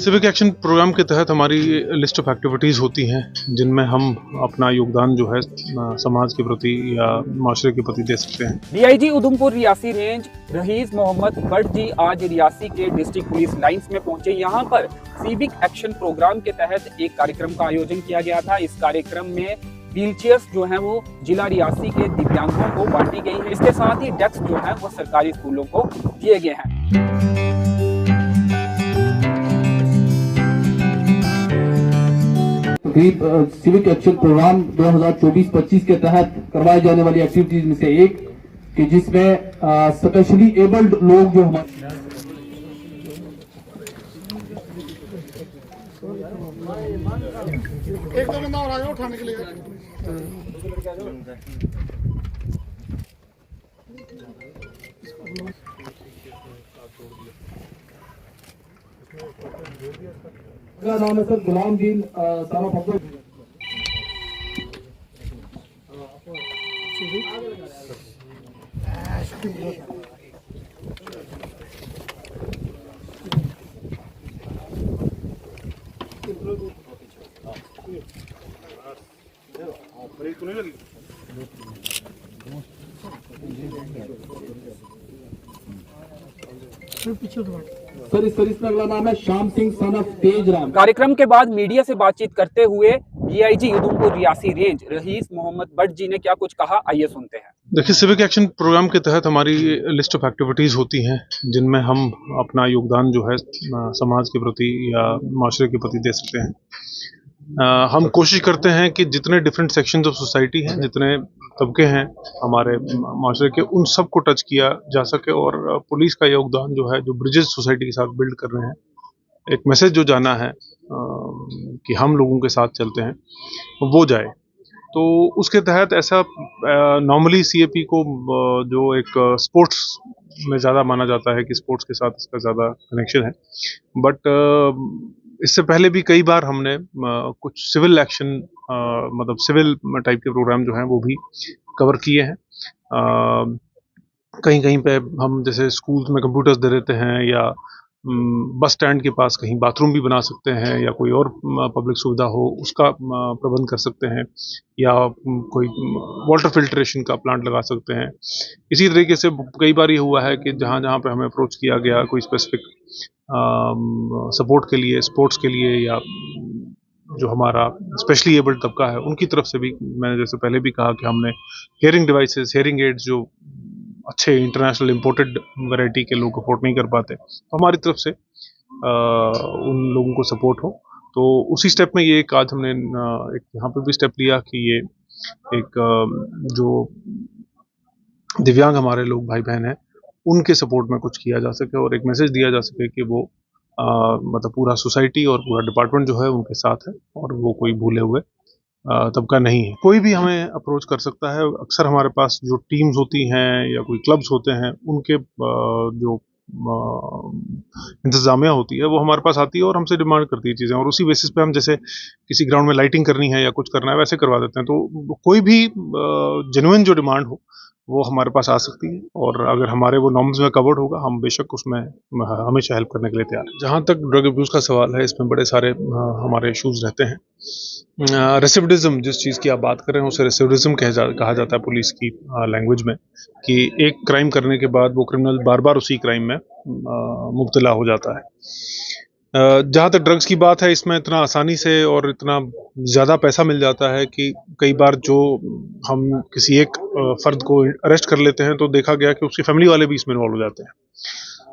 Civic action programme के तहत हमारी लिस्ट ऑफ एक्टिविटीज़ होती हैं जिनमें हम अपना योगदान जो है समाज के प्रति या माशरे के प्रति दे सकते हैं। डीआईजी उधमपुर रियासी रेंज रहीस मोहम्मद बट जी आज रियासी के डिस्ट्रिक्ट पुलिस लाइंस में पहुंचे। यहां पर सिविक एक्शन प्रोग्राम के तहत एक कार्यक्रम का आयोजन किया गया था। इस कार्यक्रम में व्हीलचेयर्स जो हैं वो जिला रियासी के दिव्यांगों को बांटी गई है। इसके साथ ही डेस्क जो है वो सरकारी स्कूलों को दिए गए हैं। सिविक एक्शन प्रोग्राम 2024-25 के तहत करवाई जाने वाली एक्टिविटीज में से एक कि जिसमें स्पेशली एबल्ड लोग जो हमारे एक दो बंदा और आ जाओ उठाने के लिए। मेरा नाम है सर गुलाम दीन सारा फब्बल। सर इस में अगला नाम है श्याम सिंह सन ऑफ तेज राम। कार्यक्रम के बाद मीडिया से बातचीत करते हुए डीआईजी उधमपुर रियासी रेंज रहीस मोहम्मद बट जी ने क्या कुछ कहा, आइए सुनते हैं। देखिए, सिविक एक्शन प्रोग्राम के तहत हमारी लिस्ट ऑफ एक्टिविटीज़ होती हैं जिनमें हम अपना योगदान जो है समाज के प्रति या माशरे के प्रति दे सकते हैं। हम कोशिश करते हैं कि जितने डिफरेंट सेक्शंस ऑफ सोसाइटी हैं, जितने तबके हैं हमारे माशरे के, उन सब को टच किया जा सके और पुलिस का योगदान जो है, जो ब्रिजेस सोसाइटी के साथ बिल्ड कर रहे हैं, एक मैसेज जो जाना है कि हम लोगों के साथ चलते हैं, वो जाए। तो उसके तहत ऐसा नॉर्मली सीएपी को जो एक स्पोर्ट्स में ज़्यादा माना जाता है कि स्पोर्ट्स के साथ इसका ज़्यादा कनेक्शन है, बट इससे पहले भी कई बार हमने कुछ सिविल एक्शन मतलब सिविल टाइप के प्रोग्राम जो हैं वो भी कवर किए हैं। कहीं कहीं पे हम जैसे स्कूल्स में कंप्यूटर्स दे देते हैं या बस स्टैंड के पास कहीं बाथरूम भी बना सकते हैं या कोई और पब्लिक सुविधा हो उसका प्रबंध कर सकते हैं या कोई वाटर फिल्ट्रेशन का प्लांट लगा सकते हैं। इसी तरीके से कई बार ये हुआ है कि जहाँ जहाँ पे हमें अप्रोच किया गया कोई स्पेसिफिक सपोर्ट के लिए, स्पोर्ट्स के लिए या जो हमारा स्पेशली एबल्ड तबका है उनकी तरफ से भी, मैंने जैसे पहले भी कहा कि हमने हेयरिंग डिवाइसेस, हेयरिंग एड्स जो अच्छे इंटरनेशनल इंपोर्टेड वैरायटी के लोग अफोर्ड नहीं कर पाते, तो हमारी तरफ से उन लोगों को सपोर्ट हो। तो उसी स्टेप में ये एक आज हमने एक यहाँ पे भी स्टेप लिया कि ये एक जो दिव्यांग हमारे लोग भाई बहन हैं उनके सपोर्ट में कुछ किया जा सके और एक मैसेज दिया जा सके कि वो मतलब पूरा सोसाइटी और पूरा डिपार्टमेंट जो है उनके साथ है और वो कोई भूले हुए तबका नहीं है। कोई भी हमें अप्रोच कर सकता है। अक्सर हमारे पास जो टीम्स होती हैं या कोई क्लब्स होते हैं उनके जो इंतजामिया होती है वो हमारे पास आती है और हमसे डिमांड करती है चीज़ें, और उसी बेसिस पे हम जैसे किसी ग्राउंड में लाइटिंग करनी है या कुछ करना है वैसे करवा देते हैं। तो कोई भी जेन्युइन जो डिमांड हो वो हमारे पास आ सकती है और अगर हमारे वो नॉर्म्स में कवर्ड होगा हम बेशक उसमें हमेशा हेल्प करने के लिए तैयार हैं। जहाँ तक ड्रग अब्यूज़ का सवाल है, इसमें बड़े सारे हमारे इश्यूज़ रहते हैं। रेसिडिविज्म जिस चीज़ की आप बात कर रहे हैं उसे रेसिडिविज्म कहा जाता है पुलिस की लैंग्वेज में, कि एक क्राइम करने के बाद वो क्रिमिनल बार बार उसी क्राइम में मुब्तला हो जाता है। जहाँ तक ड्रग्स की बात है, इसमें इतना आसानी से और इतना ज़्यादा पैसा मिल जाता है कि कई बार जो हम किसी एक फ़र्द को अरेस्ट कर लेते हैं तो देखा गया कि उसकी फैमिली वाले भी इसमें इन्वॉल्व हो जाते हैं।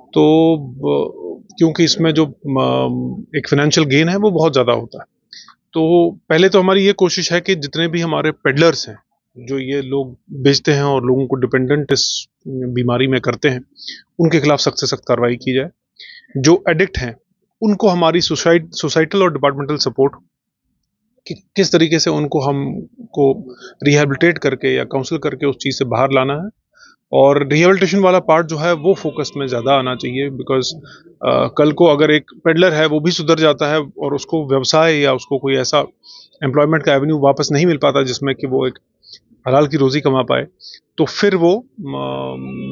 तो क्योंकि इसमें जो एक फाइनेंशियल गेन है वो बहुत ज़्यादा होता है। तो पहले तो हमारी ये कोशिश है कि जितने भी हमारे पेडलर्स हैं, जो ये लोग बेचते हैं और लोगों को डिपेंडेंट इस बीमारी में करते हैं, उनके खिलाफ सख्त से सख्त कार्रवाई की जाए। जो एडिक्ट हैं उनको हमारी सोसाइटल और डिपार्टमेंटल सपोर्ट कि किस तरीके से उनको हमको रिहेबिलिटेट करके या काउंसिल करके उस चीज़ से बाहर लाना है। और रिहेबिलिटेशन वाला पार्ट जो है वो फोकस में ज़्यादा आना चाहिए, बिकॉज कल को अगर एक पेडलर है वो भी सुधर जाता है और उसको व्यवसाय या उसको कोई ऐसा एम्प्लॉयमेंट का एवेन्यू वापस नहीं मिल पाता जिसमें कि वो एक हलाल की रोज़ी कमा पाए, तो फिर वो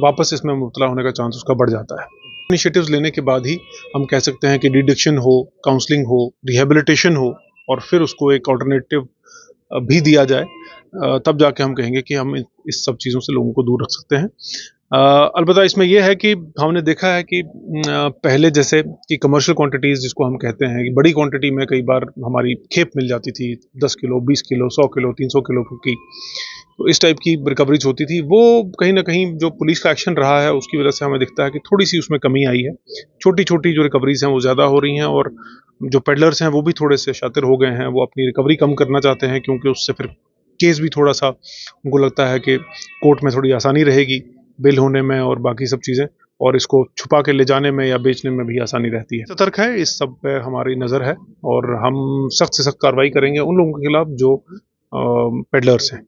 वापस इसमें मुब्तला होने का चांस उसका बढ़ जाता है। इनिशिएटिव्स लेने के बाद ही हम कह सकते हैं कि डिडक्शन हो, काउंसलिंग हो, रिहेबिलिटेशन हो और फिर उसको एक अल्टरनेटिव भी दिया जाए, तब जाके हम कहेंगे कि हम इस सब चीज़ों से लोगों को दूर रख सकते हैं। अलबत्ता इसमें यह है कि हमने देखा है कि पहले जैसे कि कमर्शियल क्वांटिटीज़ जिसको हम कहते हैं कि बड़ी क्वांटिटी में कई बार हमारी खेप मिल जाती थी 10 किलो, 20 किलो, 100 किलो, 300 किलो की, तो इस टाइप की रिकवरीज होती थी। वो कहीं ना कहीं जो पुलिस का एक्शन रहा है उसकी वजह से हमें दिखता है कि थोड़ी सी उसमें कमी आई है। छोटी छोटी जो रिकवरीज हैं वो ज़्यादा हो रही हैं और जो पेडलर्स हैं वो भी थोड़े से शातिर हो गए हैं। वो अपनी रिकवरी कम करना चाहते हैं क्योंकि उससे फिर केस भी थोड़ा सा उनको लगता है कि कोर्ट में थोड़ी आसानी रहेगी बेल होने में और बाकी सब चीज़ें, और इसको छुपा के ले जाने में या बेचने में भी आसानी रहती है। सतर्क है, इस सब पे हमारी नज़र है और हम सख्त से सख्त कार्रवाई करेंगे उन लोगों के खिलाफ जो पेडलर्स हैं।